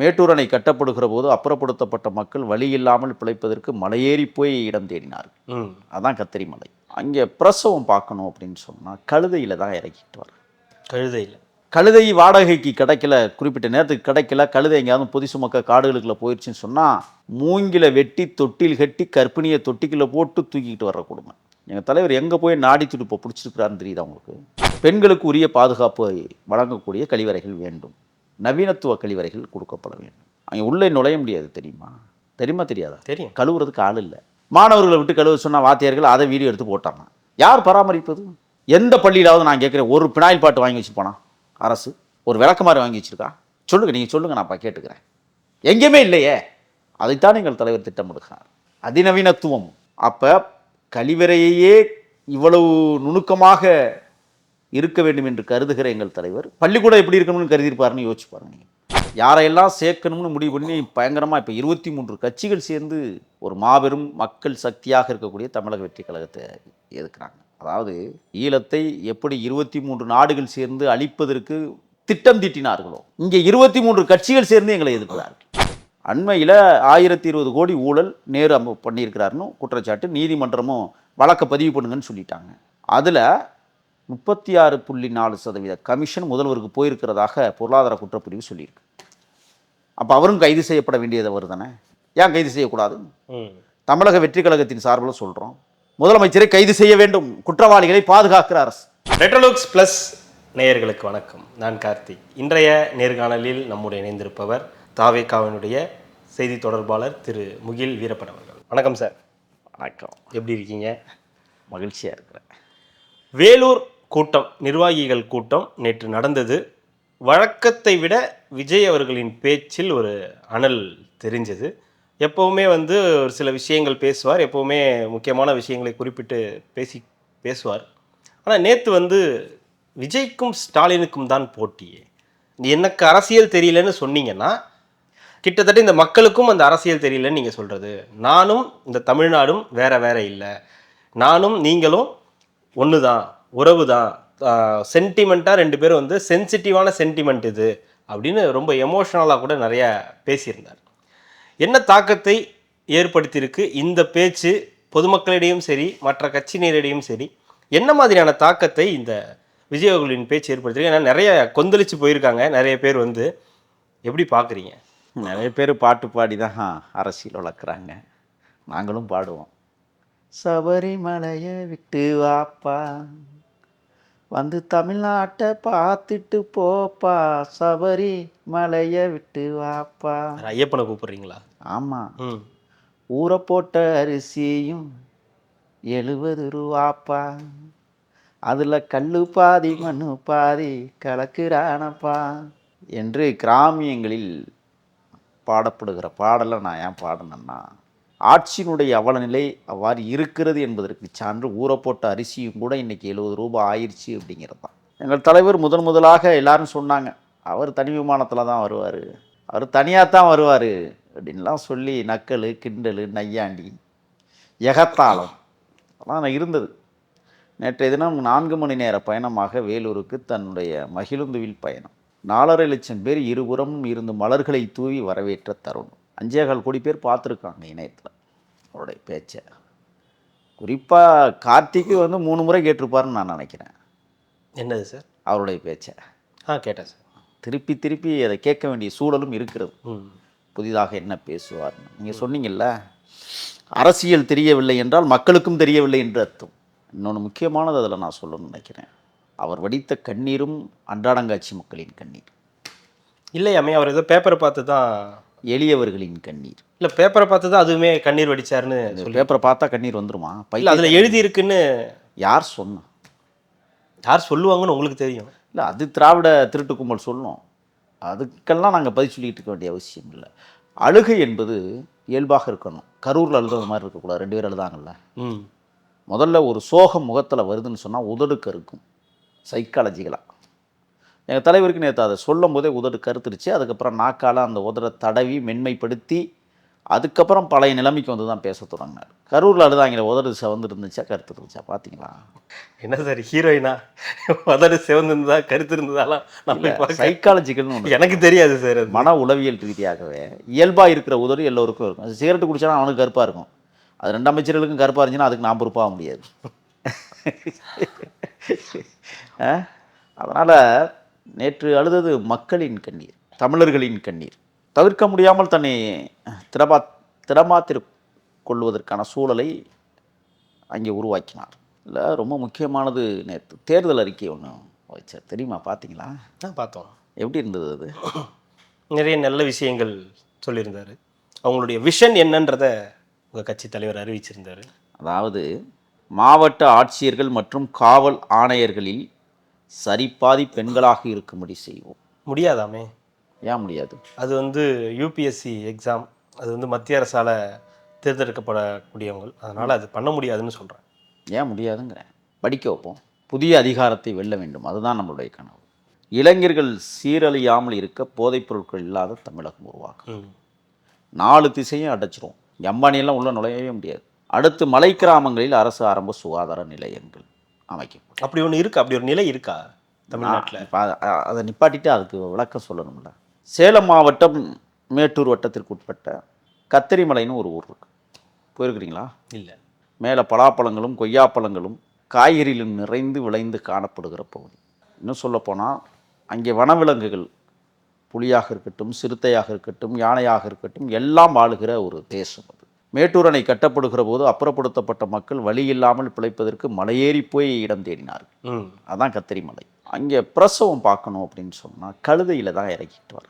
மேட்டூர் அணை கட்டப்படுகிற போது அப்புறப்படுத்தப்பட்ட மக்கள் வழி இல்லாமல் பிழைப்பதற்கு மலையேறி போய் இடம் தேடினார்கள். அதான் கத்திரி மலை. அங்கே பிரசவம் பார்க்கணும் அப்படின்னு சொன்னால் கழுதையில் தான் இறக்கிட்டு வர. கழுதை வாடகைக்கு கிடைக்கல, குறிப்பிட்ட நேரத்துக்கு கிடைக்கல, கழுதை எங்கேயாவது பொதி சுமக்க காடுகளுக்குள்ள போயிடுச்சுன்னு சொன்னால் மூங்கில வெட்டி தொட்டில் கட்டி கற்பிணியை தொட்டிக்குள்ளே போட்டு தூக்கிக்கிட்டு வர்ற கொடுமை. எங்கள் தலைவர் எங்கே போய் நாடி துடிப்பை பிடிச்சிருக்கிறாருன்னு தெரியுது அவங்களுக்கு. பெண்களுக்கு உரிய பாதுகாப்பு வழங்கக்கூடிய கழிவறைகள் வேண்டும், நவீனத்துவ கழிவறைகள் கொடுக்கப்பட வேண்டும். அங்கே உள்ளே நுழைய முடியாது. தெரியுமா தெரியாதா? தெரியும். கழுவுறதுக்கு ஆள் இல்லை. மாணவர்களை விட்டு கழுவ சொன்னால் வாத்தியார்கள் அதை வீடியோ எடுத்து போட்டாங்க. யார் பராமரிப்பது? எந்த பள்ளியிலாவது நான் கேட்குறேன், ஒரு பினாயில் பாட்டு வாங்கி வச்சுருப்பானா அரசு? ஒரு விளக்கமாறு வாங்கி வச்சுருக்கா? சொல்லுங்கள், நீங்கள் சொல்லுங்கள், நான் கேட்டுக்கிறேன். எங்கேயுமே இல்லையே. அதைத்தான் எங்கள் தலைவர் திட்டமிடுகிறார், அதிநவீனத்துவம். அப்போ கழிவறையே இவ்வளவு நுணுக்கமாக இருக்க வேண்டும் என்று கருதுகிற எங்கள் தலைவர் பள்ளிக்கூடம் எப்படி இருக்கணும்னு கருதியிருப்பாருன்னு யோசிச்சு பாருங்க. யாரையெல்லாம் சேர்க்கணும்னு முடிவு பண்ணி பயங்கரமாக இப்போ 23 கட்சிகள் சேர்ந்து ஒரு மாபெரும் மக்கள் சக்தியாக இருக்கக்கூடிய தமிழக வெற்றி கழகத்தை எதிர்க்கிறாங்க. அதாவது ஈழத்தை எப்படி 23 நாடுகள் சேர்ந்து அழிப்பதற்கு திட்டம் தீட்டினார்களோ, இங்கே 23 கட்சிகள் சேர்ந்து எங்களை எதிர்க்கிறார்கள். அண்மையில் 1020 கோடி ஊழல் நேரு பண்ணியிருக்கிறாருன்னு குற்றச்சாட்டு, நீதிமன்றமும் வழக்கை பதிவு பண்ணுங்கன்னு சொல்லிட்டாங்க. அதில் 36.4% கமிஷன் முதல்வருக்கு போயிருக்கிறதாக பொருளாதார குற்றப்பிரிவு சொல்லியிருக்கு. அப்போ அவரும் கைது செய்யப்பட வேண்டியது அவர் தானே. ஏன் கைது செய்யக்கூடாது? தமிழக வெற்றி கழகத்தின் சார்பில் சொல்கிறோம், முதலமைச்சரை கைது செய்ய வேண்டும், குற்றவாளிகளை பாதுகாக்கிற அரசு. ரெட்ரோலுக்ஸ் ப்ளஸ் நேயர்களுக்கு வணக்கம், நான் கார்த்தி. இன்றைய நேர்காணலில் நம்முடைய இணைந்திருப்பவர் தாவேகாவினுடைய செய்தி தொடர்பாளர் திரு முகில் வீரப்பன் அவர்கள். வணக்கம் சார். வணக்கம். எப்படி இருக்கீங்க? மகிழ்ச்சியாக இருக்கிறேன். வேலூர் கூட்டம், நிர்வாகிகள் கூட்டம் நேற்று நடந்தது. வழக்கத்தை விட விஜய் அவர்களின் பேச்சில் ஒரு அனல் தெரிஞ்சது. எப்போவுமே ஒரு சில விஷயங்கள் பேசுவார், எப்போவுமே முக்கியமான விஷயங்களை குறிப்பிட்டு பேசுவார். ஆனால் நேற்று விஜய்க்கும் ஸ்டாலினுக்கும் தான் போட்டியே. எனக்கு அரசியல் தெரியலன்னு சொன்னீங்கன்னா, கிட்டத்தட்ட இந்த மக்களுக்கும் அந்த அரசியல் தெரியலன்னு நீங்கள் சொல்கிறது. நானும் இந்த தமிழ்நாடும் வேற வேற இல்லை, நானும் நீங்களும் ஒன்று தான், உறவு தான், சென்டிமெண்ட்டாக ரெண்டு பேரும் சென்சிட்டிவான சென்டிமெண்ட் இது அப்படின்னு ரொம்ப எமோஷ்னலாக கூட நிறைய பேசியிருந்தார். என்ன தாக்கத்தை ஏற்படுத்தியிருக்கு இந்த பேச்சு பொதுமக்களிடையும் சரி மற்ற கட்சியினரிடையும் சரி? என்ன மாதிரியான தாக்கத்தை இந்த விஜய் அவர்களின் பேச்சு ஏற்படுத்தியிருக்கு? ஏன்னா நிறைய கொந்தளிச்சு போயிருக்காங்க நிறைய பேர். எப்படி பார்க்குறீங்க? நிறைய பேர் பாட்டு பாடி தான் அரசியல் வளர்க்குறாங்க, நாங்களும் பாடுவோம். சபரிமலையை விட்டு வாப்பா, வந்து தமிழ்நாட்டை பார்த்துட்டு போப்பா, சபரி மலையை விட்டு வாப்பா. ஐயப்பனை கூப்பிடுறீங்களா? ஆமாம். ஊற போட்ட அரிசியும் 70 ரூபாப்பா, அதில் கல்லு பாதி மண்ணு பாதி கலக்குறானப்பா என்று கிராமியங்களில் பாடப்படுகிற பாடலை நான் ஏன் பாடினேன்னா, ஆட்சியினுடைய அவலநிலை அவ்வாறு இருக்கிறது என்பதற்கு சான்று ஊறப்போட்ட அரிசியும் கூட இன்றைக்கி 70 ரூபாய் ஆயிடுச்சு அப்படிங்கிறது தான். எங்கள் தலைவர் முதலாக எல்லாரும் சொன்னாங்க, அவர் தனி விமானத்தில் தான் வருவார், அவர் தனியாக தான் வருவார் அப்படின்லாம் சொல்லி நக்கல் கிண்டல் நையாண்டி எகத்தாளம் அதெல்லாம் இருந்தது. நேற்றைய தினம் 4 மணி நேர பயணமாக வேலூருக்கு தன்னுடைய மகிழுந்துவில் பயணம். 4.5 லட்சம் பேர் இருபுறமும் இருந்து மலர்களை தூவி வரவேற்ற தருணம். 5.25 கோடி பேர் பார்த்துருக்காங்க இணையத்தில் அவருடைய பேச்சை. குறிப்பாக கார்த்திக்கு 3 முறை கேட்டிருப்பாருன்னு நான் நினைக்கிறேன். என்னது சார்? அவருடைய பேச்சை கேட்டேன் சார். திருப்பி திருப்பி அதை கேட்க வேண்டிய சூழலும் இருக்கிறது. புதிதாக என்ன பேசுவார்னு நீங்கள் சொன்னீங்கல்ல, அரசியல் தெரியவில்லை என்றால் மக்களுக்கும் தெரியவில்லை என்று அர்த்தம். இன்னொன்று முக்கியமானது அதில் நான் சொல்லணும்னு நினைக்கிறேன், அவர் வடித்த கண்ணீரும் அன்றாடங்காட்சி மக்களின் கண்ணீர் இல்லையாமே. அவர் ஏதோ பேப்பரை பார்த்து தான், எளியவர்களின் கண்ணீர் இல்லை பேப்பரை பார்த்து தான் அதுவுமே கண்ணீர் வடிச்சாருன்னு. பேப்பரை பார்த்தா கண்ணீர் வந்துருமா? அதில் எழுதி இருக்குன்னு யார் சொன்னா? யார் சொல்லுவாங்கன்னு உங்களுக்கு தெரியும்? இல்லை, அது திராவிட திருட்டு கும்பல் சொல்லணும். அதுக்கெல்லாம் நாங்கள் பதில் சொல்லிக்கிட்டு இருக்க வேண்டிய அவசியம் இல்லை. அழுகை என்பது இயல்பாக இருக்கணும். கரூரில் அழுதுற மாதிரி இருக்கக்கூடாது. 2 பேர் அழுதாங்கல்ல, முதல்ல ஒரு சோகம் முகத்தில் வருதுன்னு சொன்னால் உதடுக்கு இருக்கும் சைக்காலஜிக்கலாக. எங்கள் தலைவருக்கு நேற்று அதை சொல்லும் போதே உதடு கருத்துருச்சு. அதுக்கப்புறம் நாக்கால் அந்த உதடை தடவி மென்மைப்படுத்தி அதுக்கப்புறம் பழைய நிலைமைக்கு வந்து தான் பேச தொடங்கினார். கரூரில் அழுதாங்களே, உதடு சிவந்து இருந்துச்சா கருத்து இருந்துச்சா பார்த்தீங்களா? என்ன சார் ஹீரோயினா உதடு சிவந்து இருந்ததா கருத்து இருந்ததாலாம் நான் இல்லை, போய் பார்க்க சைக்காலஜிக்கல்னு ஒன்று. எனக்கு தெரியாது சார் அது. மன உளவியல் ரீதியாகவே இயல்பாக இருக்கிற உதடு எல்லோருக்கும் இருக்கும். சிகரெட்டு குடிச்சாலும் அவனுக்கு கருப்பாக இருக்கும். அது 2 அமைச்சர்களுக்கும் கருப்பாக இருந்துச்சுன்னா அதுக்கு நான் பொறுப்பாக முடியாது. அதனால் நேற்று அழுதது மக்களின் கண்ணீர், தமிழர்களின் கண்ணீர். தவிர்க்க முடியாமல் தன்னை திடமாத்திரு கொள்வதற்கான சூழலை அங்கே உருவாக்கினார். இல்லை, ரொம்ப முக்கியமானது நேற்று தேர்தல் அறிக்கை ஒன்று வச்சார், தெரியுமா? பார்த்தீங்களா? பார்த்தோம். எப்படி இருந்தது அது? நிறைய நல்ல விஷயங்கள் சொல்லியிருந்தார். அவங்களுடைய விஷன் என்னன்றதை உங்கள் கட்சி தலைவர் அறிவிச்சிருந்தார். அதாவது மாவட்ட ஆட்சியர்கள் மற்றும் காவல் ஆணையர்களில் சரிபாதி பெண்களாக இருக்கும்படி செய்வோம். முடியாதாமே? ஏன் முடியாது? அது வந்து யூபிஎஸ்சி எக்ஸாம், அது வந்து மத்திய அரசால் தேர்ந்தெடுக்கப்படக்கூடியவங்க, அதனால் அது பண்ண முடியாதுன்னு சொல்கிறேன். ஏன் முடியாதுங்கிறேன். படிக்க வைப்போம். புதிய அதிகாரத்தை வெல்ல வேண்டும், அதுதான் நம்மளுடைய கனவு. இளைஞர்கள் சீரழியாமல் இருக்க போதைப் பொருட்கள் இல்லாத தமிழகம் உருவாக்கும். 4 திசையும் அடைச்சிரும். எம்பானியெல்லாம் உள்ள நுழையவே முடியாது. அடுத்து மலை கிராமங்களில் அரசு ஆரம்ப சுகாதார நிலையங்கள் அமைக்கப்படும். அப்படி ஒன்று இருக்கா? அப்படி ஒரு நிலை இருக்கா தமிழ்நாட்டில்? அதை நிப்பாட்டிட்டு அதுக்கு விளக்கம் சொல்லணும்ல. சேலம் மாவட்டம் மேட்டூர் வட்டத்திற்கு உட்பட்ட கத்திரிமலைன்னு ஒரு ஊர் இருக்கு. போயிருக்கிறீங்களா? இல்லை. மேலே பலாப்பழங்களும் கொய்யாப்பழங்களும் காய்கறிகளும் நிறைந்து விளைந்து காணப்படுகிற பகுதி. இன்னும் சொல்லப்போனால் அங்கே வனவிலங்குகள், புலியாக இருக்கட்டும், சிறுத்தையாக இருக்கட்டும், யானையாக இருக்கட்டும், எல்லாம் வாழுகிற ஒரு தேசம் அது. மேட்டூர் அணை கட்டப்படுகிற போது அப்புறப்படுத்தப்பட்ட மக்கள் வழி இல்லாமல் பிழைப்பதற்கு மலையேறி போய் இடம் தேடினார்கள். அதான் கத்திரிமலை. அங்கே பிரசவம் பார்க்கணும் அப்படின்னு சொன்னால் கழுதையில் தான் இறக்கிட்டு வர.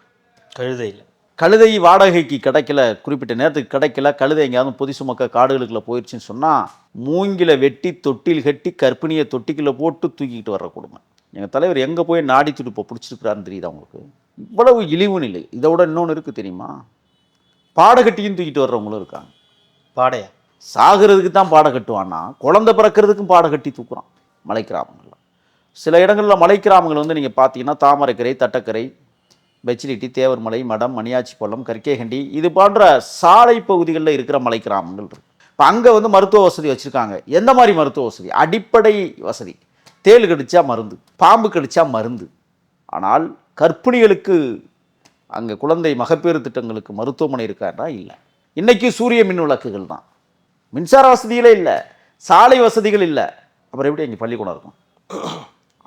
கழுதை வாடகைக்கு கிடைக்கல, குறிப்பிட்ட நேரத்துக்கு கிடைக்கல, கழுதை எங்கேயாவது பொதி சுமக்க காடுகளுக்குள்ள போயிடுச்சுன்னு சொன்னால் மூங்கில வெட்டி தொட்டில் கட்டி கற்பிணியை தொட்டிக்குள்ளே போட்டு தூக்கிக்கிட்டு வர்ற கொடுமை. எங்கள் தலைவர் எங்கே போய் நாடி துடுப்பை பிடிச்சிருக்கிறாருன்னு தெரியுது அவங்களுக்கு. இவ்வளவு இழிவு நிலை. இதை விட இன்னொன்று இருக்குது தெரியுமா? பாடகட்டியும் தூக்கிட்டு வர்றவங்களும் இருக்காங்க. பாடையா? சாகிறதுக்கு தான் பாடை கட்டுவான்னா குழந்தை பிறக்கிறதுக்கும் பாடை கட்டி தூக்குறான் மலை கிராமங்களில். சில இடங்களில் மலை கிராமங்கள் வந்து நீங்கள் பார்த்தீங்கன்னா தாமரைக்கரை, தட்டக்கரை, பெச்சிலிட்டி, தேவர்மலை, மடம், மணியாச்சி பள்ளம், கற்கேகண்டி, இது போன்ற சாலை பகுதிகளில் இருக்கிற மலை கிராமங்கள் இருக்கு. இப்போ அங்கே வந்து மருத்துவ வசதி வச்சுருக்காங்க. எந்த மாதிரி மருத்துவ வசதி? அடிப்படை வசதி. தேள் கடிச்சா மருந்து, பாம்பு கடிச்சா மருந்து. ஆனால் கர்ப்பிணிகளுக்கு அங்கே குழந்தை மகப்பேறு திட்டங்களுக்கு மருத்துவமனை இருக்காண்டா? இல்லை. இன்றைக்கி சூரிய மின் விளக்குகள் தான். மின்சார வசதிகளே இல்லை, சாலை வசதிகள் இல்லை. அப்புறம் எப்படி அங்கே பள்ளிக்கூடம் இருக்கும்?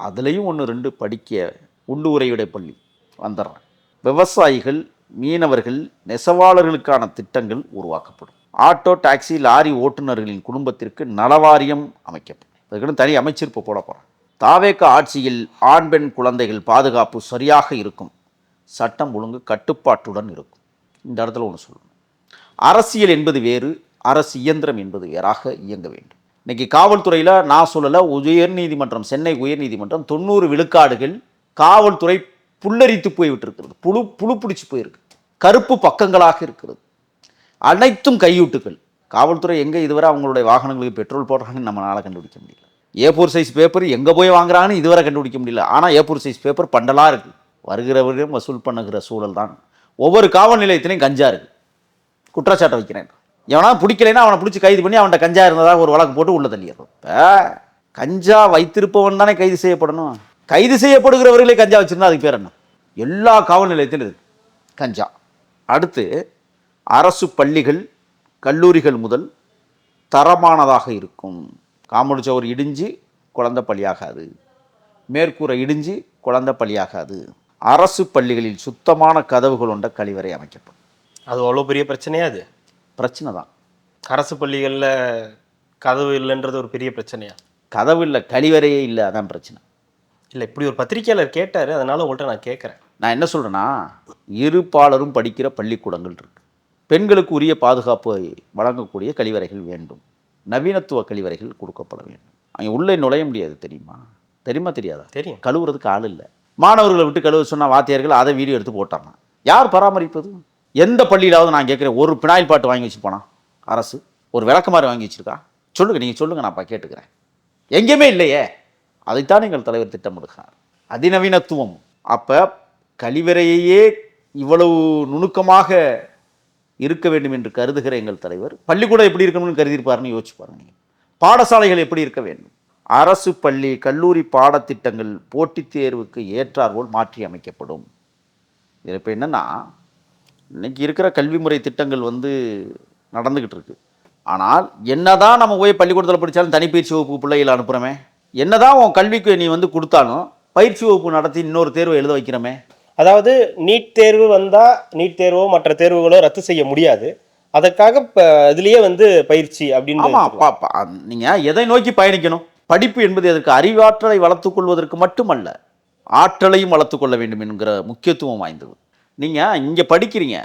அதுலேயும் 1-2 படிக்க உண்டு உரையுடைய பள்ளி வந்துடுறேன். விவசாயிகள், மீனவர்கள், நெசவாளர்களுக்கான திட்டங்கள் உருவாக்கப்படும். ஆட்டோ, டாக்ஸி, லாரி ஓட்டுநர்களின் குடும்பத்திற்கு நலவாரியம் அமைக்கப்படும். அதுக்குன்னு தனி அமைச்சர் போட போகிறேன். தாவேக ஆட்சியில் ஆண் பெண் குழந்தைகள் பாதுகாப்பு சரியாக இருக்கும், சட்டம் ஒழுங்கு கட்டுப்பாட்டுடன் இருக்கும். இந்த இடத்துல ஒன்று சொல்லணும். அரசியல் என்பது வேறு, அரசு இயந்திரம் என்பது வேறாக இயங்க வேண்டும். இன்றைக்கி காவல்துறையில் நான் சொல்லலை, உயர்நீதிமன்றம், சென்னை உயர்நீதிமன்றம் 90 விழுக்காடுகள் காவல்துறை புல்லரித்து போய்விட்டிருக்கிறது. புழு பிடிச்சி போயிருக்கு, கருப்பு பக்கங்களாக இருக்கிறது. அனைத்தும் கையூட்டுகள். காவல்துறை எங்கே இதுவரை அவங்களுடைய வாகனங்களுக்கு பெட்ரோல் போடுறாங்கன்னு நம்மளால் கண்டுபிடிக்க முடியல. A4 சைஸ் பேப்பர் எங்கே போய் வாங்குறாங்கன்னு இதுவரை கண்டுபிடிக்க முடியல. ஆனால் A4 சைஸ் பேப்பர் பண்டலாக இருக்குது. வருகிறவரையும் வசூல் பண்ணுகிற சூழல் தான். ஒவ்வொரு காவல் நிலையத்திலையும் கஞ்சா இருக்குது. குற்றச்சாட்டை வைக்கிறேன். எவனா பிடிக்கலைன்னா அவனை பிடிச்சி கைது பண்ணி அவன்கிட்ட கஞ்சா இருந்ததாக ஒரு வழக்கு போட்டு உள்ள தள்ளிடுறோம். இப்போ கஞ்சா வைத்திருப்பவன் தானே கைது செய்யப்படணும். கைது செய்யப்படுகிறவர்களே கஞ்சா வச்சுருந்தா அதுக்கு பேர் என்ன? எல்லா காவல் நிலையத்திலும் இருக்குது கஞ்சா. அடுத்து அரசு பள்ளிகள், கல்லூரிகள் முதல் தரமானதாக இருக்கும். காம்பவுண்ட் சுவர் இடிஞ்சு குழந்தை பலியாகாது, மேற்கூரை இடிஞ்சு குழந்தை பலியாகாது. அரசு பள்ளிகளில் சுத்தமான கதவுகள் கொண்ட கழிவறை அமைக்கப்படும். அது அவ்வளோ பெரிய பிரச்சனையா? அது பிரச்சனை தான். அரசு பள்ளிகளில் கதவு இல்லைன்றது ஒரு பெரிய பிரச்சனையா? கதவு இல்லை, கழிவறையே இல்லை, அதான் பிரச்சனை. இல்லை, இப்படி ஒரு பத்திரிகையாளர் கேட்டார், அதனால் உங்கள்கிட்ட நான் கேட்குறேன். நான் என்ன சொல்கிறேன்னா, இருபாலரும் படிக்கிற பள்ளிக்கூடங்கள் இருக்குது. பெண்களுக்கு உரிய பாதுகாப்பை வழங்கக்கூடிய கழிவறைகள் வேண்டும். நவீனத்துவ கழிவறைகள் கொடுக்கப்பட வேண்டும். அங்கே உள்ளே நுழைய முடியாது. தெரியுமா தெரியாதா? தெரியும். கழுவுறதுக்கு ஆள் இல்லை. மாணவர்களை விட்டு கழுவ சொன்ன வாத்தியார்கள் அதை வீடியோ எடுத்து போட்டாங்க. யார் பராமரிப்பது? எந்த பள்ளியிலாவது நான் கேட்குறேன், ஒரு பினாயில் பாட்டு வாங்கி வச்சு போனா அரசு? ஒரு விளக்கமாறு வாங்கி வச்சுருக்கா? சொல்லுங்கள், நீங்கள் சொல்லுங்கள், நான் கேட்டுக்கிறேன். எங்கேயுமே இல்லையே. அதைத்தான் எங்கள் தலைவர் திட்டமிடுகிறார். அதிநவீனத்துவம். அப்போ கழிவறையே இவ்வளவு நுணுக்கமாக இருக்க வேண்டும் என்று கருதுகிற எங்கள் தலைவர் பள்ளிக்கூடம் எப்படி இருக்கணும்னு கருதியிருப்பாருன்னு யோசிச்சு பாருங்க. நீங்கள் பாடசாலைகள் எப்படி இருக்க வேண்டும்? அரசு பள்ளி கல்லூரி பாடத்திட்டங்கள் போட்டித் தேர்வுக்கு ஏற்றாற்போல் மாற்றி அமைக்கப்படும். இது இப்போ என்னென்னா, இன்னைக்கு இருக்கிற கல்வி முறை திட்டங்கள் நடந்துக்கிட்டு இருக்கு. ஆனால் என்னதான் நம்ம போய் பள்ளிக்கூடத்தில் படித்தாலும் தனிப்பயிற்சி வகுப்பு பிள்ளைகளை அனுப்புகிறோமே, என்னதான் உன் கல்விக்கு நீ கொடுத்தாலும் பயிற்சி வகுப்பு நடத்தி இன்னொரு தேர்வை எழுத வைக்கிறோமே. அதாவது நீட் தேர்வு வந்தால் நீட் தேர்வோ மற்ற தேர்வுகளோ ரத்து செய்ய முடியாது, அதற்காக இப்போ இதுலேயே பயிற்சி அப்படின்னு. ஆமாம், நீங்கள் எதை நோக்கி பயணிக்கணும்? படிப்பு என்பது அதற்கு அறிவாற்றலை வளர்த்துக் கொள்வதற்கு மட்டுமல்ல, ஆற்றலையும் வளர்த்து கொள்ள வேண்டும் என்கிற முக்கியத்துவம் வாய்ந்தது. நீங்கள் இங்கே படிக்கிறீங்க,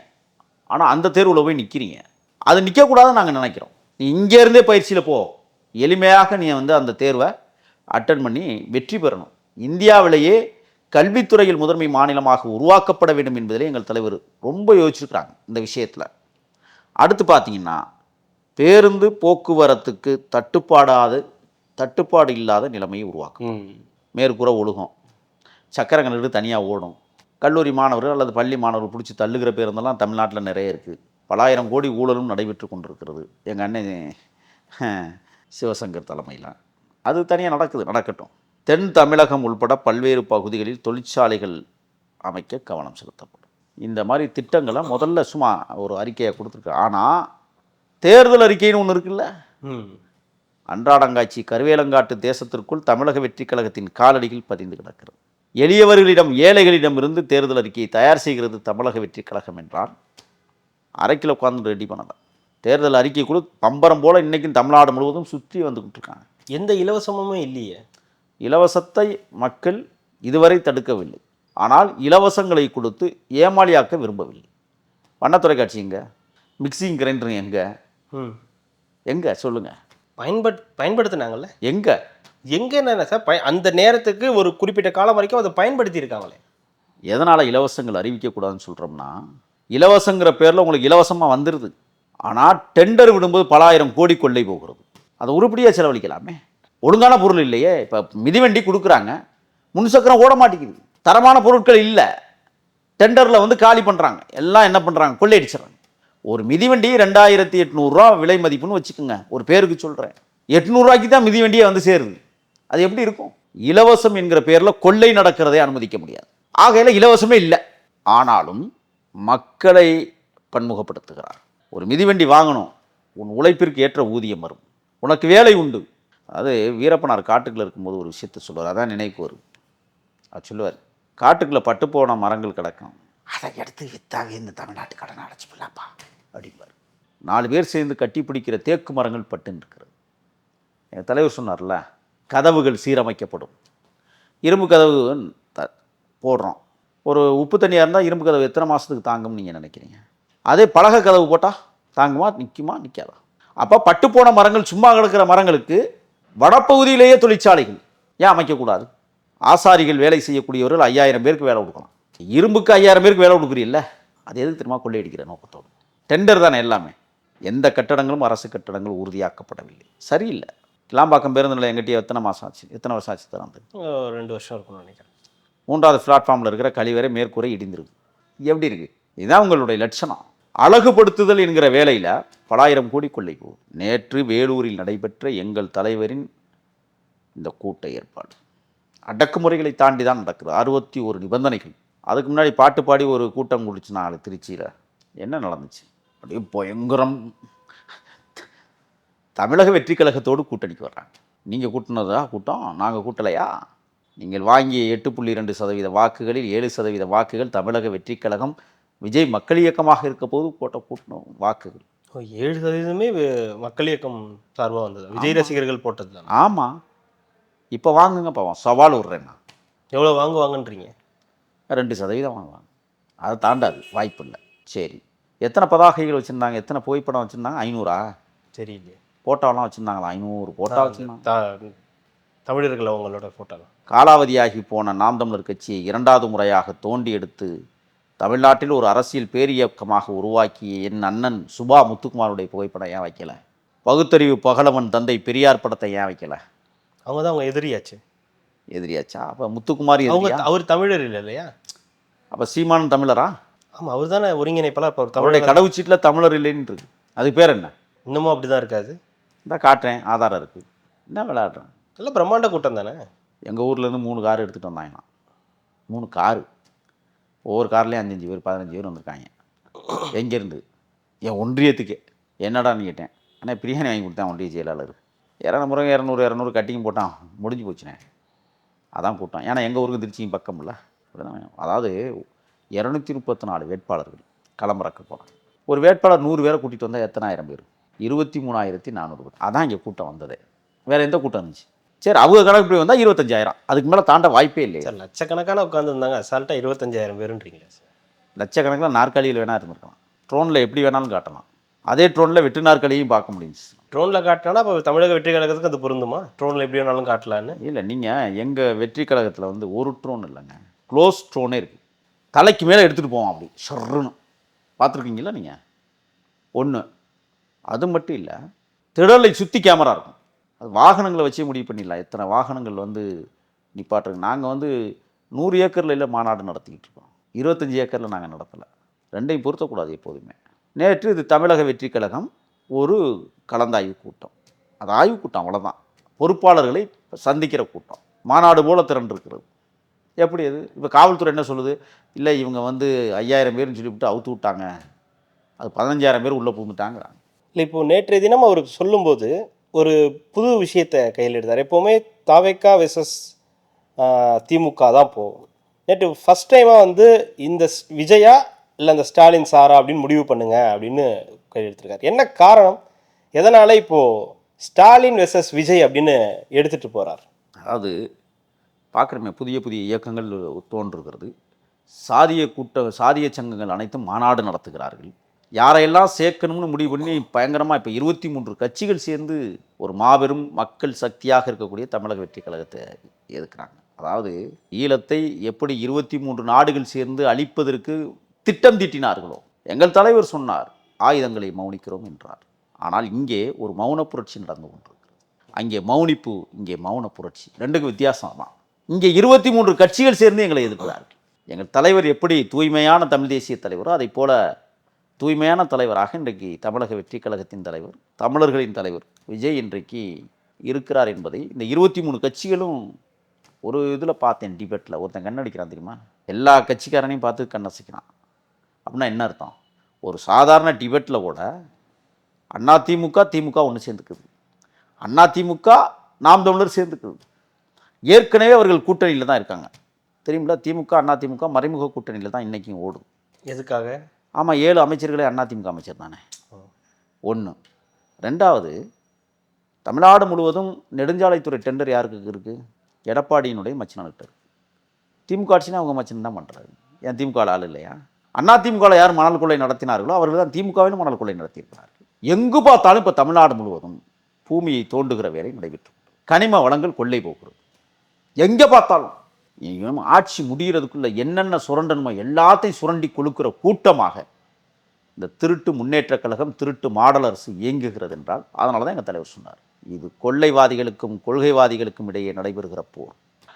ஆனால் அந்த தேர்வில் போய் நிற்கிறீங்க. அது நிற்கக்கூடாதுன்னு நாங்கள் நினைக்கிறோம். நீ இங்கேருந்தே பயிற்சியில் போ, எளிமையாக நீ அந்த தேர்வை அட்டன் பண்ணி வெற்றி பெறணும். இந்தியாவிலேயே கல்வித்துறையில் முதன்மை மாநிலமாக உருவாக்கப்பட வேண்டும் என்பதிலே எங்கள் தலைவர் ரொம்ப யோசிச்சுருக்கிறாங்க இந்த விஷயத்தில். அடுத்து பார்த்தீங்கன்னா, பேருந்து போக்குவரத்துக்கு தட்டுப்பாடு இல்லாத நிலைமையை உருவாக்கும். மேற்கூரை ஒழுகும், சக்கரங்கள் எடுத்து தனியாக ஓடும். கல்லூரி மாணவர்கள் அல்லது பள்ளி மாணவர்கள் பிடிச்சி தள்ளுகிற பேருந்தெல்லாம் தமிழ்நாட்டில் நிறைய இருக்குது. பல ஆயிரம் கோடி ஊழலும் நடைபெற்று கொண்டிருக்கிறது எங்கள் அண்ணன் சிவசங்கர் தலைமையில். அது தனியாக நடக்கட்டும். தென் தமிழகம் உள்பட பல்வேறு பகுதிகளில் தொழிற்சாலைகள் அமைக்க கவனம் செலுத்தப்படும். இந்த மாதிரி திட்டங்களை முதல்ல சும்மா ஒரு அறிக்கையை கொடுத்துருக்கு. ஆனால் தேர்தல் அறிக்கைன்னு ஒன்று இருக்குல்ல, அன்றாடங்காட்சி கருவேலங்காட்டு தேசத்திற்குள் தமிழக வெற்றி கழகத்தின் காலடியில் பதிந்து கிடக்கிறது. எளியவர்களிடம் ஏழைகளிடம் இருந்து தேர்தல் அறிக்கையை தயார் செய்கிறது தமிழக வெற்றி கழகம் என்றால் அரைக்கில் உட்காந்து ரெடி பண்ணலாம். தேர்தல் அறிக்கை கூட பம்பரம் போல் இன்றைக்கும் தமிழ்நாடு முழுவதும் சுற்றி வந்துக்கிட்டு இருக்காங்க. எந்த இலவசமுமே இல்லையே. இலவசத்தை மக்கள் இதுவரை தடுக்கவில்லை, ஆனால் இலவசங்களை கொடுத்து ஏமாளியாக்க விரும்பவில்லை. வண்ண தொலைக்காட்சி எங்கே? மிக்சிங் கிரைண்டர் எங்கே சொல்லுங்கள்? பயன்படுத்தினாங்கல்ல. எங்கே என்னென்ன சார் அந்த நேரத்துக்கு ஒரு குறிப்பிட்ட காலம் வரைக்கும் அதை பயன்படுத்தி இருக்காங்களே. எதனால் இலவசங்கள் அறிவிக்கக்கூடாதுன்னு சொல்கிறோம்னா, இலவசங்கிற பேரில் உங்களுக்கு இலவசமாக வந்துடுது, ஆனால் டெண்டர் விடும்போது பல ஆயிரம் கோடி கொள்ளை போகிறது. அதை உருப்படியாக செலவழிக்கலாமே. ஒழுங்கான பொருள் இல்லையே. இப்போ மிதிவண்டி கொடுக்குறாங்க, முன்சக்கரம் ஓட மாட்டேங்குது, தரமான பொருட்கள் இல்லை, டெண்டரில் காலி பண்ணுறாங்க, எல்லாம் என்ன பண்ணுறாங்க, கொள்ளையடிச்சிடறாங்க. ஒரு மிதிவண்டி 2800 விலை மதிப்புன்னு வச்சுக்கோங்க, ஒரு பேருக்கு சொல்கிறேன். 800 தான் மிதிவண்டியே சேருது. அது எப்படி இருக்கும்? இலவசம் என்கிற பேரில் கொள்ளை நடக்கிறதை அனுமதிக்க முடியாது. ஆகையில் இலவசமே இல்லை. ஆனாலும் மக்களை பன்முகப்படுத்துகிறார். ஒரு மிதிவண்டி வாங்கணும், உன் உழைப்பிற்கு ஏற்ற ஊதியம் வரும், உனக்கு வேலை உண்டு. அது வீரப்பனார் காட்டுக்குள்ளே இருக்கும்போது ஒரு விஷயத்தை சொல்லுவார், அதான் நினைவுக்கு வரும். அது சொல்லுவார், காட்டுக்குள்ளே பட்டு போன மரங்கள் கிடக்கும், அதை எடுத்து வித்தாவே இந்த தமிழ்நாட்டு கடனை அடைச்சி போடலாப்பா அப்படிம்பார். 4 பேர் சேர்ந்து கட்டி பிடிக்கிற தேக்கு மரங்கள் பட்டுன்னு இருக்கிறது. என் தலைவர் சொன்னார்ல, கதவுகள் சீரமைக்கப்படும். இரும்பு கதவு போடுறோம், ஒரு உப்பு தண்ணியாக இருந்தால் இரும்பு கதவு எத்தனை மாதத்துக்கு தாங்கும்னு நீங்கள் நினைக்கிறீங்க? அதே பலகை கதவு போட்டால் தாங்குமா, நிற்குமா, நிற்காதா? அப்போ பட்டுப்போன மரங்கள், சும்மா கிடக்கிற மரங்களுக்கு வடப்பகுதியிலேயே தொழிற்சாலைகள் ஏன் அமைக்கக்கூடாது? ஆசாரிகள் வேலை செய்யக்கூடியவர்கள் 5000 பேருக்கு வேலை கொடுக்கலாம். இரும்புக்கு 5000 பேருக்கு வேலை கொடுக்குறீல்ல, அது எதுக்கு தெரியுமா? கொள்ளையடிக்கிற நோக்கத்தோடு. டெண்டர் தானே எல்லாமே. எந்த கட்டடங்களும் அரசு கட்டடங்கள் உறுதியாக்கப்படவில்லை, சரியில்லை. கிளாம்பாக்கம் பேருந்து நிலையம் எங்கிட்டே எத்தனை வருஷம் ஆச்சு திறந்து? 2 வருஷம் இருக்கும்னு நினைக்கிறேன். 3வது பிளாட்ஃபார்மில் இருக்கிற கழிவறை மேற்கூரை இடிந்திருக்கு. எப்படி இருக்குது? இதுதான் உங்களுடைய லட்சணம். அழகுபடுத்துதல் என்கிற வேலையில் பல ஆயிரம் கோடி கொள்ளை போகும். நேற்று வேலூரில் நடைபெற்ற எங்கள் தலைவரின் இந்த கூட்ட ஏற்பாடு அடக்குமுறைகளை தாண்டி தான் நடக்குது. 61 நிபந்தனைகள். அதுக்கு முன்னாடி பாட்டு பாடி ஒரு கூட்டம் குடிச்சு நாலு திருச்சியில் என்ன நடந்துச்சு? அப்படியே பயங்கரம். தமிழக வெற்றி கழகத்தோடு கூட்டணிக்கு வர்றாங்க. நீங்கள் கூட்டினதா கூட்டம், நாங்கள் கூட்டலையா? நீங்கள் வாங்கிய 8.2% வாக்குகளில் 7% வாக்குகள் தமிழக வெற்றி கழகம் விஜய் மக்கள் இயக்கமாக இருக்க போது கூட்டணும் வாக்குகள். 7%மே மக்கள் இயக்கம் சார்பாக வந்தது, விஜய் ரசிகர்கள் போட்டது தான். ஆமாம், இப்போ வாங்குங்க பாவம், சவால் விட்றேன்னா. எவ்வளோ வாங்குவாங்கன்றீங்க? 2% வாங்குவாங்க, அதை தாண்டாது, வாய்ப்பு இல்லை. சரி, எத்தனை பதாகைகள் வச்சுருந்தாங்க, எத்தனை புகைப்படம் வச்சுருந்தாங்க? 500 தெரியலையே. ஃபோட்டோலாம் வச்சுருந்தாங்களா? 500 ஃபோட்டோ வச்சுருந்தாங்க. தமிழர்கள் அவங்களோட ஃபோட்டோ. காலாவதியாகி போன நாம் தமிழர் கட்சியை 2வது முறையாக தோண்டி எடுத்து தமிழ்நாட்டில் ஒரு அரசியல் பேரியக்கமாக உருவாக்கிய என் அண்ணன் சுபா முத்துக்குமாருடைய புகைப்படம் ஏன் வைக்கல? பகுத்தறிவு பகலவன் தந்தை பெரியார் படத்தை ஏன் வைக்கல? அவங்க எதிரியாச்சு. எதிரியாச்சா? அப்போ முத்துக்குமார் அவர் தமிழர் இல்லை இல்லையா? அப்போ சீமானும் தமிழரா? ஆமாம், அவர் தானே ஒருங்கிணைப்பாளர். இப்போ அவருடைய தமிழக கடவுச்சீட்டில் தமிழர் இல்லைன்னு இருக்கு. அதுக்கு பேர் என்ன? இன்னமும் அப்படி தான் இருக்காது. இந்த காட்டுறேன், ஆதாரம் இருக்குது. என்ன விளையாடுறேன்? நல்ல பிரம்மாண்ட கூட்டம் தானே. எங்கள் ஊர்லேருந்து 3 கார் எடுத்துகிட்டு வந்தாங்களாம். 3 காரு. ஒவ்வொரு கார்லேயும் 5 பேர் 15 பேர் வந்திருக்காங்க. எங்கேருந்து? என் ஒன்றியத்துக்கே. என்னடான்னு கேட்டேன். ஆனால் பிரியாணி வாங்கி கொடுத்தேன் ஒன்றிய செயலாளர். 200 கட்டிங் போட்டான், முடிஞ்சு போச்சுனே. அதான் கூட்டம். ஏன்னா எங்கள் ஊருக்கு திருச்சியும் பக்கம்ல. அதாவது 234 வேட்பாளர்கள் களமிறக்க போகிறாங்க. ஒரு வேட்பாளர் 100 பேரை கூட்டிகிட்டு வந்தால் எத்தனை ஆயிரம் பேர்? 23,400 பேர். அதான் இங்கே கூட்டம் வந்ததே. வேறு எந்த கூட்டம் இருந்துச்சு? சரி, அவங்க கணக்கு இப்படி வந்தால் 25,000. அதுக்கு மேலே தாண்ட வாய்ப்பே இல்லையே. சார் லட்சக்கணக்கான உட்காந்துருந்தாங்க, அசால்ட்டாக 25,000 பேருன்றீங்களா சார்? லட்சக்கணக்கில் நாற்காலியில் வேணா இருந்திருக்கலாம். ட்ரோனில் எப்படி வேணாலும் காட்டலாம். அதே ட்ரோனில் வெட்டு நாற்காலியும் பார்க்க முடிஞ்சுச்சு. ட்ரோனில் காட்டினா அப்போ தமிழக வெற்றி கழகத்துக்கு அது பொருந்துமா? ட்ரோனில் எப்படி வேணாலும் காட்டலான்னு. இல்லை, நீங்கள் எங்கள் வெற்றி கழகத்தில் வந்து ஒரு ட்ரோன் இல்லைங்க, க்ளோஸ் ட்ரோனே இருக்குது. தலைக்கு மேலே எடுத்துகிட்டு போவோம் அப்படி ஷர்ருன்னு. பார்த்துருக்கீங்களா நீங்கள்? ஒன்று. அது மட்டும் இல்லை, திடலை சுற்றி கேமரா இருக்கும். அது வாகனங்களை வச்சே முடிவு பண்ணிடலாம் எத்தனை வாகனங்கள் வந்து நிப்பாட்டுருக்கு. நாங்கள் வந்து 100 ஏக்கரில் இல்லை மாநாடு நடத்திக்கிட்டு இருக்கோம். 25 ஏக்கரில் நாங்கள் நடத்தலை. ரெண்டையும் பொருத்தக்கூடாது எப்போதுமே. நேற்று இது தமிழக வெற்றி கழகம் ஒரு கலந்தாய்வு கூட்டம். அது ஆய்வு கூட்டம், அவ்வளோதான். பொறுப்பாளர்களை சந்திக்கிற கூட்டம். மாநாடு போல திரண்டிருக்கிறது. எப்படி அது? இப்போ காவல்துறை என்ன சொல்லுது? இல்லை, இவங்க வந்து 5,000 பேர்னு சொல்லிவிட்டு அவுத்து விட்டாங்க, அது 15,000 பேர் உள்ளே புகுந்துட்டாங்கிறாங்க. இல்லை, இப்போது நேற்றைய தினம் அவருக்கு சொல்லும்போது ஒரு புது விஷயத்தை கையில் எடுத்தார். எப்போவுமே தாவேக்கா வெர்சஸ் திமுக தான் போகும். நேற்று ஃபஸ்ட் டைமாக வந்து இந்த விஜயா இல்லை இந்த ஸ்டாலின் சாரா அப்படின்னு முடிவு பண்ணுங்க அப்படின்னு கையில் எடுத்திருக்காரு. என்ன காரணம்? எதனால் இப்போது ஸ்டாலின் வெர்சஸ் விஜய் அப்படின்னு எடுத்துகிட்டு போகிறார்? அதாவது பார்க்குறமே புதிய புதிய இயக்கங்கள் தோன்றுகிறது. சாதிய சங்கங்கள் அனைத்தும் மாநாடு நடத்துகிறார்கள். யாரையெல்லாம் சேர்க்கணும்னு முடிவு பண்ணி பயங்கரமாக இப்போ 23 கட்சிகள் சேர்ந்து ஒரு மாபெரும் மக்கள் சக்தியாக இருக்கக்கூடிய தமிழக வெற்றி கழகத்தை எதுக்குறாங்க. அதாவது ஈழத்தை எப்படி 23 நாடுகள் சேர்ந்து அழிப்பதற்கு திட்டம் தீட்டினார்களோ, எங்கள் தலைவர் சொன்னார், ஆயுதங்களை மௌனிக்கிறோம் என்றார். ஆனால் இங்கே ஒரு மௌன புரட்சி நடந்து கொண்டிருக்கிறது. அங்கே மௌனிப்பு, இங்கே மௌன புரட்சி, ரெண்டுக்கும் வித்தியாசம் தான். இங்கே 23 கட்சிகள் சேர்ந்து எங்களை எதிர்க்கிறார்கள். எங்கள் தலைவர் எப்படி தூய்மையான தமிழ் தேசிய தலைவரோ அதை போல தூய்மையான தலைவராக இன்றைக்கு தமிழக வெற்றி கழகத்தின் தலைவர், தமிழர்களின் தலைவர் விஜய் இன்றைக்கு இருக்கிறார் என்பதை இந்த 23 கட்சிகளும் ஒரு இதில் பார்த்தேன். டிபேட்டில் ஒருத்தன் கண்ணடிக்கிறான் தெரியுமா? எல்லா கட்சிக்காரனையும் பார்த்து கண்ணசிக்கிறான். அப்படின்னா என்ன அர்த்தம்? ஒரு சாதாரண டிபேட்டில் கூட அதிமுக திமுக ஒன்று சேர்ந்துக்குது, அதிமுக நாம் தமிழர் சேர்ந்துக்குது. ஏற்கனவே அவர்கள் கூட்டணியில் தான் இருக்காங்க தெரியுங்களா? திமுக அதிமுக மறைமுக கூட்டணியில் தான் இன்றைக்கும் ஓடும். எதுக்காக? ஆமாம், 7 அமைச்சர்களே அதிமுக அமைச்சர் தானே. ஒன்று. ரெண்டாவது, தமிழ்நாடு முழுவதும் நெடுஞ்சாலைத்துறை டெண்டர் யாருக்கு இருக்குது? எடப்பாடியினுடைய மச்சினர்கிட்ட இருக்குது. திமுக ஆட்சினா அவங்க மச்சின் தான் பண்ணுறாரு. ஏன் திமுக ஆள் இல்லையா? அதிமுகவில் யார் மணல் கொள்ளை நடத்தினார்களோ அவர்கள் தான் திமுகவிலும் மணல் கொள்ளை நடத்தியிருக்கிறார்கள். எங்கு பார்த்தாலும் இப்போ தமிழ்நாடு முழுவதும் பூமியை தோண்டுகிற வேலை நடைபெற்று, கனிம வளங்கள் கொள்ளை போகிறது. எங்கே பார்த்தாலும் ஆட்சி முடிகிறதுக்குள்ள என்னென்ன சுரண்டணுமோ எல்லாத்தையும் சுரண்டி கொழுக்கிற கூட்டமாக இந்த திருட்டு முன்னேற்ற கழகம், திருட்டு மாடல் அரசு இயங்குகிறது என்றால் அதனால தான் எங்கள் தலைவர் சொன்னார், இது கொள்ளைவாதிகளுக்கும் கொள்கைவாதிகளுக்கும் இடையே நடைபெறுகிற போர்.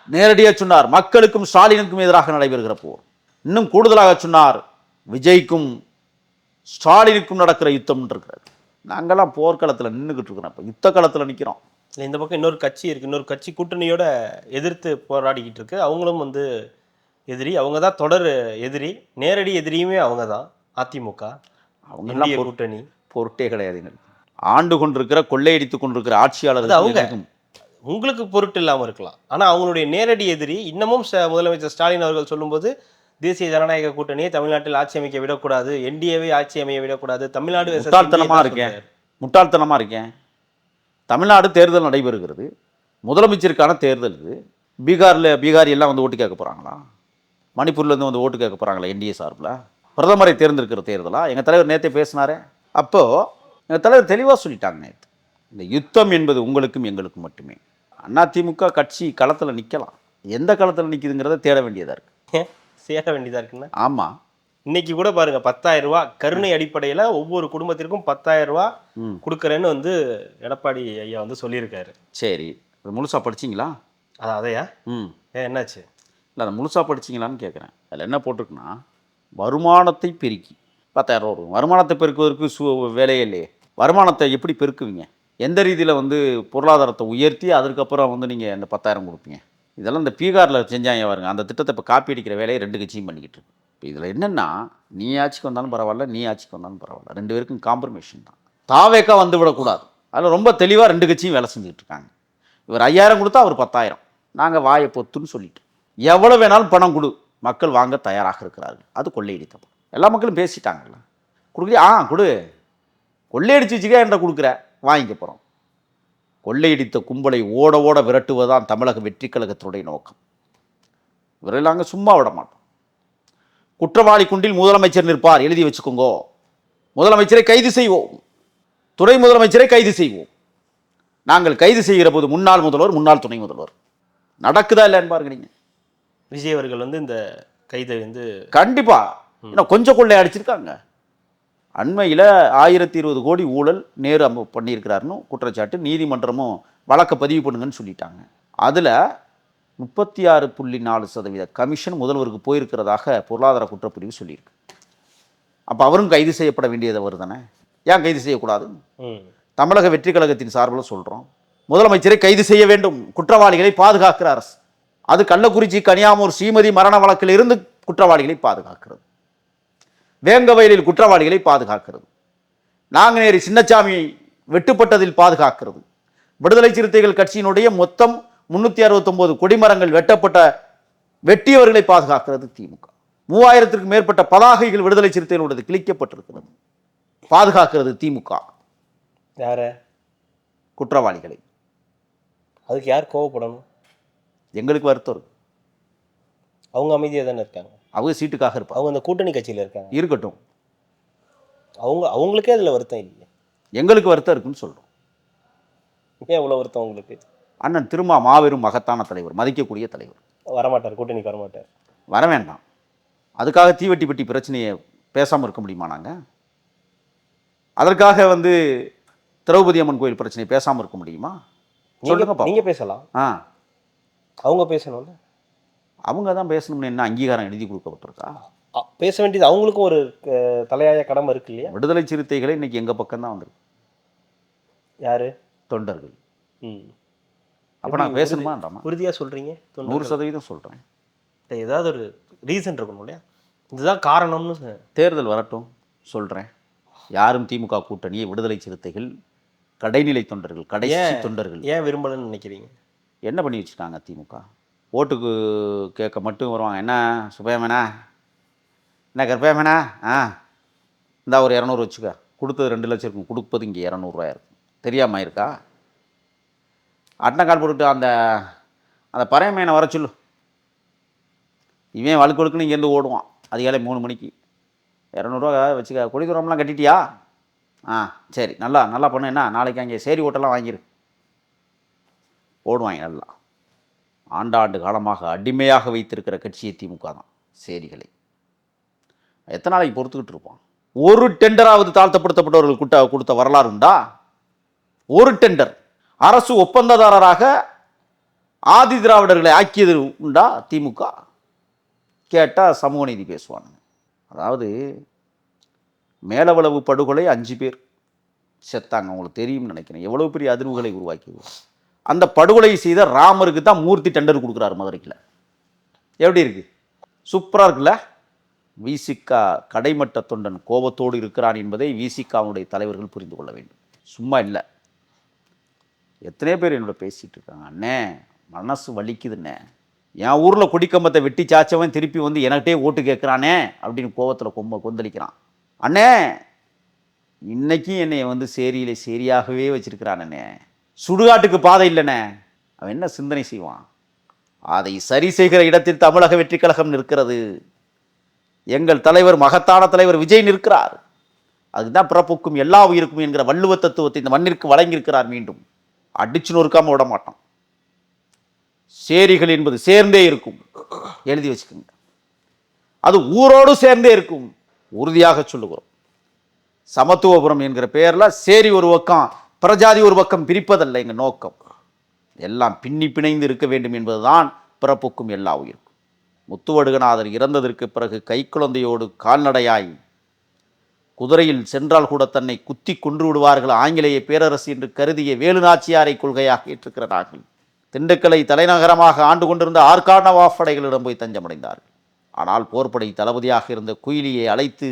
நேரடியாக சொன்னார், மக்களுக்கும் ஸ்டாலினுக்கும் எதிராக நடைபெறுகிற போர். இன்னும் கூடுதலாக சொன்னார், விஜய்க்கும் ஸ்டாலினுக்கும் நடக்கிற யுத்தம் இருக்கிறது. நாங்கள்லாம் போர்க்களத்தில் நின்றுக்கிட்டு இருக்கிறோம், இப்போ யுத்த களத்தில் நிற்கிறோம். இல்லை, இந்த பக்கம் இன்னொரு கட்சி இருக்குது, இன்னொரு கட்சி கூட்டணியோட எதிர்த்து போராடிக்கிட்டு இருக்கு. அவங்களும் வந்து எதிரி, அவங்க தான் தொடர் எதிரி, நேரடி எதிரியுமே அவங்க தான் அதிமுக. அவங்கெல்லாம் கூட்டணி பொருட்டே கிடையாதுங்க. ஆண்டு கொண்டிருக்கிற கொள்ளையடித்து கொண்டிருக்கிற ஆட்சியாளர்கள் அவங்க உங்களுக்கு பொருட்டு இல்லாமல் இருக்கலாம், ஆனால் அவங்களுடைய நேரடி எதிரி. இன்னமும் முதலமைச்சர் ஸ்டாலின் அவர்கள் சொல்லும்போது தேசிய ஜனநாயக கூட்டணியை தமிழ்நாட்டில் ஆட்சி அமைக்க விடக்கூடாது, என்டிஏவை ஆட்சி அமைய விடக்கூடாது, தமிழ்நாடு முட்டாள்தனமாக இருக்கேன். தமிழ்நாடு தேர்தல் நடைபெறுகிறது, முதலமைச்சருக்கான தேர்தல் இது. பீகார் எல்லாம் வந்து ஓட்டு கேட்க போகிறாங்களா? மணிப்பூர்லேருந்து வந்து ஓட்டு கேட்க போகிறாங்களா என்டிஏ சார்பில்? பிரதமரை தேர்ந்தெடுக்கிற தேர்தலா? எங்கள் தலைவர் நேற்றே பேசினாரே. அப்போது எங்கள் தலைவர் தெளிவாக சொல்லிட்டாங்க நேற்று, இந்த யுத்தம் என்பது உங்களுக்கும் எங்களுக்கும் மட்டுமே. அதிமுக கட்சி களத்தில் நிற்கலாம், எந்த களத்தில் நிற்கிதுங்கிறத தேட வேண்டியதாக இருக்குது, சேர வேண்டியதாக இருக்குன்னா. ஆமாம், இன்னைக்கு கூட பாருங்க, 10,000 ரூபா கருணை அடிப்படையில் ஒவ்வொரு குடும்பத்திற்கும் 10,000 ரூபா கொடுக்குறேன்னு வந்து எடப்பாடி ஐயா வந்து சொல்லியிருக்காரு. சரி, அது முழுசாக படிச்சிங்களா? அதையா? என்னாச்சு? இல்லை, அதை முழுசாக படிச்சிங்களான்னு கேட்குறேன். அதில் என்ன போட்டிருக்குன்னா, வருமானத்தை பெருக்கி 10,000 வரும். வருமானத்தை பெருக்குவதற்கு வேலையே இல்லையே. வருமானத்தை எப்படி பெருக்குவீங்க? எந்த ரீதியில் வந்து பொருளாதாரத்தை உயர்த்தி அதற்கப்புறம் வந்து நீங்கள் இந்த 10,000 கொடுப்பீங்க? இதெல்லாம் இந்த பீகாரில் செஞ்சாங்க பாருங்க. அந்த திட்டத்தை இப்போ காப்பி அடிக்கிற வேலையை 2 கட்சியும் பண்ணிக்கிட்டு இருக்கு. இப்போ இதில் என்னென்னா, நீ ஆட்சிக்கு வந்தாலும் பரவாயில்ல, நீ ஆட்சிக்கு வந்தாலும் பரவாயில்ல, 2 பேருக்கும் காம்ப்ரமைஷன் தான். தாவேக்கா வந்து விடக்கூடாது. அதில் ரொம்ப தெளிவாக 2 கட்சியும் வேலை செஞ்சுக்கிட்டு இருக்காங்க. இவர் 5,000 கொடுத்தா அவர் 10,000. நாங்கள் வாயை பொத்துன்னு சொல்லிட்டு எவ்வளோ வேணாலும் பணம் கொடு, மக்கள் வாங்க தயாராக இருக்கிறார்கள். அது கொள்ளையடித்தப்படும். எல்லா மக்களும் பேசிட்டாங்கல்ல. கொடுக்குறியா? கொடு. கொள்ளையடிச்சு வச்சுக்க என்ற கொடுக்குற, வாங்கிக்க போகிறோம். கொள்ளையடித்த கும்பலை ஓட ஓட விரட்டுவதுதான் தமிழக வெற்றி கழகத்தினுடைய நோக்கம். இவரெல்லாம் நாங்கள் சும்மா விட மாட்டோம். குற்றவாளி குண்டில் முதலமைச்சர் நிற்பார், எழுதி வச்சுக்கோங்க. முதலமைச்சரை கைது செய்வோம், துணை முதலமைச்சரை கைது செய்வோம். நாங்கள் கைது செய்கிற போது முன்னாள் முதல்வர், முன்னாள் துணை முதல்வர். நடக்குதா இல்லைன்னு பாருங்க. நீங்கள் விஜய் அவர்கள் வந்து இந்த கைதை வந்து கண்டிப்பாக இன்னும் கொஞ்சம் கொள்ளை அடிச்சிருக்காங்க. அண்மையில் 1020 கோடி ஊழல் நேரு பண்ணியிருக்கிறாருன்னு குற்றச்சாட்டு. நீதிமன்றமும் வழக்கை பதிவு பண்ணுங்கன்னு சொல்லிட்டாங்க. அதில் 36.4% கமிஷன் முதல்வருக்கு போயிருக்கிறதாக பொருளாதார குற்றப்பிரிவு சொல்லியிருக்கு. அப்போ அவரும் கைது செய்யப்பட வேண்டியது அவர் தானே. ஏன் கைது செய்யக்கூடாது? தமிழக வெற்றி கழகத்தின் சார்பில் சொல்கிறோம், முதலமைச்சரை கைது செய்ய வேண்டும். குற்றவாளிகளை பாதுகாக்கிற அரசு. அது கள்ளக்குறிச்சி கனியாமூர் ஸ்ரீமதி மரண வழக்கில் இருந்து குற்றவாளிகளை பாதுகாக்கிறது. வேங்கவயலில் குற்றவாளிகளை பாதுகாக்கிறது. நாங்குநேரி சின்னசாமி வெட்டுப்பட்டதில் பாதுகாக்கிறது. விடுதலை சிறுத்தைகள் கட்சியினுடைய மொத்தம் 369 கொடிமரங்கள் வெட்டியவர்களை பாதுகாக்கிறது திமுக. 3000த்திற்கும் மேற்பட்ட பதாகைகள் விடுதலை சிறுத்தைகளோடு கிழிக்கப்பட்டிருக்கிறது. பாதுகாக்கிறது திமுக. யார? குற்றவாளிகளை. அதுக்கு யார் கோவப்படணும்? எங்களுக்கு வருத்தம் இருக்கு. அவங்க அமைதியாக தானே இருக்காங்க. அவங்க சீட்டுக்காக இருப்பாங்க. அவங்க அந்த கூட்டணி கட்சியில் இருக்காங்க. இருக்கட்டும். அவங்களுக்கே அதில் வருத்தம் இல்லையே. எங்களுக்கு வருத்தம் இருக்குன்னு சொல்கிறோம். ஏன் இவ்வளோ வருத்தம் உங்களுக்கு? அண்ணன் திருமா மாபெரும் மகத்தான தலைவர், மதிக்கக்கூடிய தலைவர். வரமாட்டார், கூட்டணிக்கு வரமாட்டார். வர வேண்டாம். அதுக்காக தீவெட்டி பெட்டி பிரச்சனையை பேசாமல் இருக்க முடியுமா? நாங்கள் அதற்காக வந்து திரௌபதி அம்மன் கோயில் பிரச்சனையை பேசாமல் இருக்க முடியுமா? நீங்கள் பேசலாம். அவங்க பேசணும்ல. அவங்க தான் பேசணும்னு என்ன அங்கீகாரம் எழுதி கொடுக்கப்பட்டிருக்கா? பேச வேண்டியது அவங்களுக்கும் ஒரு தலையாய கடமை இருக்கு இல்லையா? விடுதலை சிறுத்தைகளை இன்னைக்கு எங்கள் பக்கம் தான் வந்திருக்கு. யாரு? தொண்டர்கள். அப்போ நான் பேசணுமான்றாமா? உறுதியாக சொல்கிறீங்க? 100% சொல்கிறேன். ஏதாவது ஒரு ரீசன் இருக்கணும் இல்லையா? இதுதான் காரணம்னு. தேர்தல் வரட்டும் சொல்கிறேன். யாரும் திமுக கூட்டணியை விடுதலை சிறுத்தைகள் கடைநிலை தொண்டர்கள், கடைசி தொண்டர்கள் ஏன் விரும்பலன்னு நினைக்கிறீங்க? என்ன பண்ணி வச்சுருக்காங்க? திமுக ஓட்டுக்கு கேட்க மட்டும் வருவாங்க. என்ன சுபேமனா, என்ன கற்பேமனா, இந்தா ஒரு 200 வச்சுக்க. கொடுத்தது 2 லட்சம் இருக்கும், கொடுப்பது இங்கே 200 இருக்கும். தெரியாமல் இருக்கா? அட்டனக்கால் போட்டுட்டு அந்த அந்த பறையமையனை வர சொல்லு. இவன் வழுக்கு வழுக்குன்னு இங்கேருந்து ஓடுவான் அதிகாலை 3 மணிக்கு. 200 வச்சுக்க. கொடி தூரம்லாம் கட்டிட்டியா? சரி, நல்லா நல்லா பண்ணு. என்ன நாளைக்கு அங்கே சேரி ஓட்டெல்லாம் வாங்கிரு. ஓடுவாங்க நல்லா. ஆண்டாண்டு காலமாக அடிமையாக வைத்திருக்கிற கட்சியை திமுக தான். சேரிகளை எத்தனை நாளைக்கு பொறுத்துக்கிட்டு இருப்போம்? ஒரு டெண்டராவது தாழ்த்தப்படுத்தப்பட்டவர்கள் கொடுத்த வரலாறு உண்டா? ஒரு டெண்டர் அரசு ஒப்பந்ததாரராக ஆதி திராவிடர்களை ஆக்கியது உண்டா திமுக? கேட்டால் சமூக நீதி பேசுவானுங்க. அதாவது மேலவளவு படுகொலை 5 பேர் செத்தாங்க. உங்களுக்கு தெரியும்னு நினைக்கிறேன். எவ்வளோ பெரிய அதிர்வுகளை உருவாக்கி. அந்த படுகொலை செய்த ராமருக்கு தான் மூர்த்தி டெண்டர் கொடுக்குறாரு மதுரைக்கில். எப்படி இருக்கு? சூப்பராக இருக்குல்ல? விசிகா கடைமட்ட தொண்டன் கோபத்தோடு இருக்கிறான் என்பதை விசிகாவுடைய தலைவர்கள் புரிந்து கொள்ள வேண்டும். சும்மா இல்லை. எத்தனையோ பேர் என்னோட பேசிகிட்டு இருக்காங்க. அண்ணே மனசு வலிக்குதுண்ணே, என் ஊரில் கொடிக்கம்பத்தை வெட்டி சாச்சவன் திருப்பி வந்து எனக்கிட்டே ஓட்டு கேட்குறானே அப்படின்னு கோபத்தில் கொந்தளிக்கிறான். அண்ணே இன்னைக்கு என்னை வந்து சேரியில் சேரியாகவே வச்சிருக்கிறானே, சுடுகாட்டுக்கு பாதை இல்லைண்ணே. அவன் என்ன சிந்தனை செய்வான்? அதை சரி செய்கிற இடத்தில் தமிழக வெற்றி கழகம் நிற்கிறது. எங்கள் தலைவர், மகத்தான தலைவர் விஜய் நிற்கிறார். அதுதான் பிறப்புக்கும் எல்லா உயிருக்கும் என்கிற வள்ளுவ தத்துவத்தை இந்த மண்ணிற்கு வழங்கியிருக்கிறார். மீண்டும் அடிச்சு நொறுக்காம விட மாட்டோம். சேரிகள் என்பது சேர்ந்தே இருக்கும், எழுதி வச்சுக்கோங்க. அது ஊரோடு சேர்ந்தே இருக்கும், உறுதியாக சொல்லுகிறோம். சமத்துவபுரம் என்கிற பெயரில் சேரி ஒரு பக்கம், பிரஜாதி ஒரு பக்கம் பிரிப்பதல்ல எங்கள் நோக்கம். எல்லாம் பின்னி பிணைந்து இருக்க வேண்டும் என்பதுதான் பிறப்புக்கும் எல்லா உயிருக்கும். முத்துவடுகநாதர் இறந்ததற்கு பிறகு கைக்குழந்தையோடு கால்நடையாய் குதிரையில் சென்றால் கூட தன்னை குத்தி கொன்று விடுவார்கள் ஆங்கிலேய பேரரசு என்று கருதிய வேலுநாச்சியாரை கொள்கையாக ஏற்றுக்கிறார்கள். திண்டுக்கலை தலைநகரமாக ஆண்டு கொண்டிருந்த ஆர்கானவாஃப் படைகளிடம் போய் தஞ்சமடைந்தார்கள். ஆனால் போர்ப்படை தளபதியாக இருந்த குயிலியை அழைத்து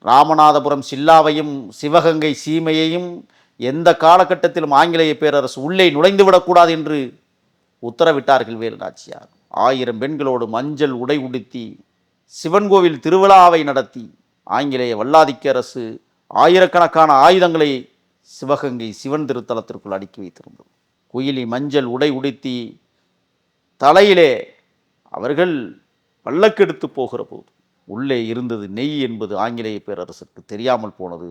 ராமநாதபுரம் சில்லாவையும் சிவகங்கை சீமையையும் எந்த காலகட்டத்திலும் ஆங்கிலேய பேரரசு உள்ளே நுழைந்து விடக்கூடாது என்று உத்தரவிட்டார்கள் வேலுநாச்சியார். 1000 பெண்களோடு மஞ்சள் உடை உடுத்தி சிவன் கோவில் திருவிழாவை நடத்தி ஆங்கிலேய வல்லாதிக்க அரசு ஆயிரக்கணக்கான ஆயுதங்களை சிவகங்கை சிவன் திருத்தலத்திற்குள் அடுக்கி வைத்திருந்தது. குயிலி மஞ்சள் உடை உடுத்தி தலையிலே அவர்கள் பல்லக்கெடுத்து போகிற போது உள்ளே இருந்தது நெய் என்பது ஆங்கிலேய பேரரசுக்கு தெரியாமல் போனது.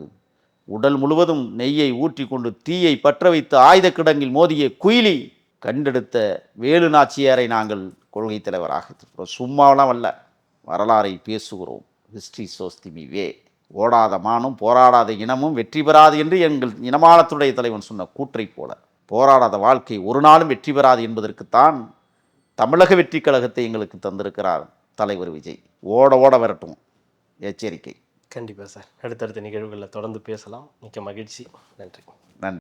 உடல் முழுவதும் நெய்யை ஊற்றி கொண்டு தீயை பற்ற வைத்து ஆயுத கிடங்கில் மோதிய குயிலி கண்டெடுத்த வேலு நாச்சியாரை நாங்கள் கொள்கை தலைவராக சும்மாலாம் அல்ல, வரலாறை பேசுகிறோம். ஹிஸ்ட்ரி சோஸ் தி வே. ஓடாத மானும் போராடாத இனமும் வெற்றி பெறாது என்று எங்கள் இனமானத்துடைய தலைவன் சொன்ன கூற்றை போல போராடாத வாழ்க்கை ஒரு நாளும் வெற்றி பெறாது என்பதற்குத்தான் தமிழக வெற்றி கழகத்தை எங்களுக்கு தந்திருக்கிறார் தலைவர் விஜய். ஓட ஓட வரட்டும், எச்சரிக்கை. கண்டிப்பாக சார். அடுத்தடுத்த நிகழ்வுகளில் தொடர்ந்து பேசலாம். மிக்க மகிழ்ச்சி. நன்றி. நன்றி.